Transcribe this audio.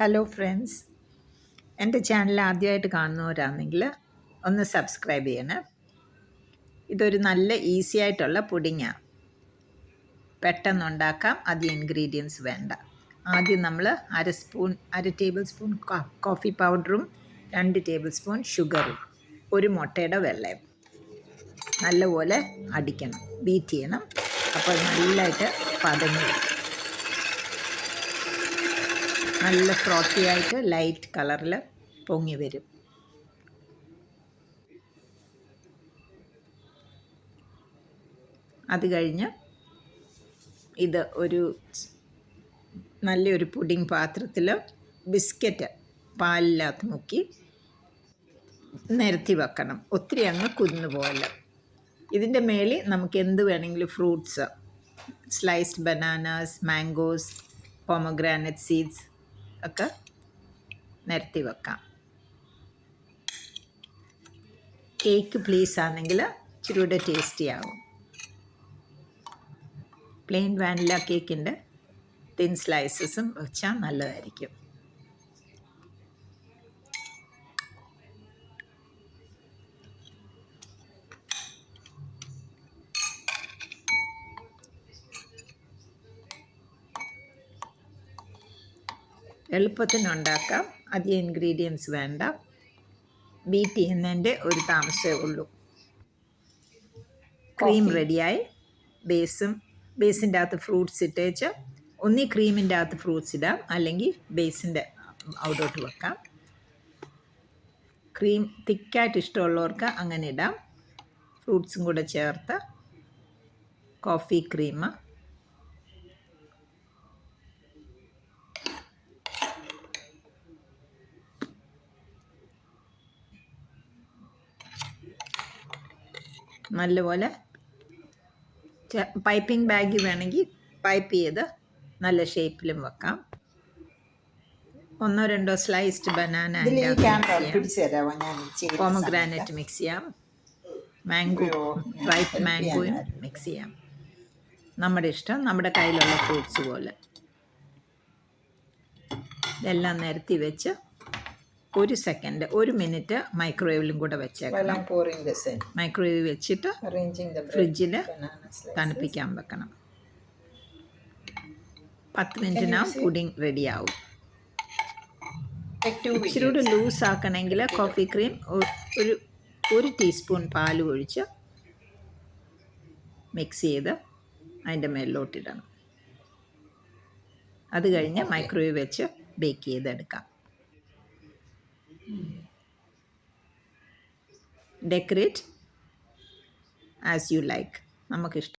Hello friends, എൻ്റെ channel ആദ്യമായിട്ട് കാണുന്നവരാണെങ്കിൽ ഒന്ന് സബ്സ്ക്രൈബ് ചെയ്യണേ. ഇതൊരു നല്ല ഈസി ആയിട്ടുള്ള പുഡിങ്ങാണ്. പെട്ടെന്നുണ്ടാക്കാം, അധികം ഇൻഗ്രീഡിയൻസ് വേണ്ട. ആദ്യം നമ്മൾ അര ടേബിൾ സ്പൂൺ കോഫി പൗഡറും 2 ടേബിൾ സ്പൂൺ ഷുഗറും 1 മുട്ടയുടെ വെള്ളയും നല്ലപോലെ അടിക്കണം, ബീറ്റ് ചെയ്യണം. അപ്പോൾ നല്ലതായിട്ട് പതഞ്ഞ് നല്ല ഫ്രോത്തി ആയിട്ട് ലൈറ്റ് കളറിൽ പൊങ്ങി വരും. അത് കഴിഞ്ഞ് ഇത് നല്ലൊരു പുഡിംഗ് പാത്രത്തിൽ ബിസ്ക്കറ്റ് പാലിനകത്ത് മുക്കി നിരത്തി വെക്കണം. ഒത്തിരി അങ്ങ് കുന്നു പോലെ. ഇതിൻ്റെ മേളിൽ നമുക്ക് എന്ത് വേണമെങ്കിലും fruits, sliced bananas, mangoes, pomegranate seeds ഒക്കെ നിരത്തി വെക്കാം. കേക്ക് പ്ലീസ് ആണെങ്കിൽ ഇച്ചിരി കൂടെ ടേസ്റ്റി ആകും. പ്ലെയിൻ വാനില കേക്കിൻ്റെ തിൻ സ്ലൈസസും വെച്ചാൽ നല്ലതായിരിക്കും. എളുപ്പത്തിനുണ്ടാക്കാം, അധികം ഇൻഗ്രീഡിയൻസ് വേണ്ട. ബീറ്റ് ചെയ്യുന്നതിൻ്റെ ഒരു താമസമേ ഉള്ളൂ. ക്രീം റെഡിയായി. ബേസിൻ്റെ അകത്ത് ഫ്രൂട്ട്സ് ഇട്ടേച്ച് ഒന്നീ ക്രീമിൻ്റെ അകത്ത് ഫ്രൂട്ട്സ് ഇടാം, അല്ലെങ്കിൽ ബേസിൻ്റെ അവിടോട്ട് വെക്കാം. ക്രീം തിക്കായിട്ട് ഇഷ്ടമുള്ളവർക്ക് അങ്ങനെ ഇടാം. ഫ്രൂട്ട്സും കൂടെ ചേർത്ത് കോഫി ക്രീം നല്ലപോലെ പൈപ്പിംഗ് ബാഗ് വേണമെങ്കിൽ പൈപ്പ് ചെയ്ത് നല്ല ഷേപ്പിലും വെക്കാം. 1-2 സ്ലൈസ്ഡ് ബനാന, പോമഗ്രാനറ്റ് മിക്സ് ചെയ്യാം, റൈപ്പ് മാംഗോയും മിക്സ് ചെയ്യാം. നമ്മുടെ ഇഷ്ടം, നമ്മുടെ കയ്യിലുള്ള ഫ്രൂട്ട്സ് പോലെ ഇതെല്ലാം നിരത്തി വെച്ച് 1 മിനിറ്റ് മൈക്രോവേവിലും കൂടെ വെച്ചേക്കണം. മൈക്രോവേവ് വെച്ചിട്ട് ഫ്രിഡ്ജിൽ തണുപ്പിക്കാൻ വെക്കണം. 10 മിനിറ്റിനകം പുഡിംഗ് റെഡിയാവും. ഇച്ചിരി കൂടെ ലൂസ് ആക്കണമെങ്കിൽ കോഫി ക്രീം ഒരു ടീസ്പൂൺ പാൽ ഒഴിച്ച് മിക്സ് ചെയ്ത് അതിൻ്റെ മേലിലോട്ടിടണം. അത് കഴിഞ്ഞ് മൈക്രോവേവ് വെച്ച് ബേക്ക് ചെയ്തെടുക്കാം. Decorate as you like, നമുക്കിഷ്ടം.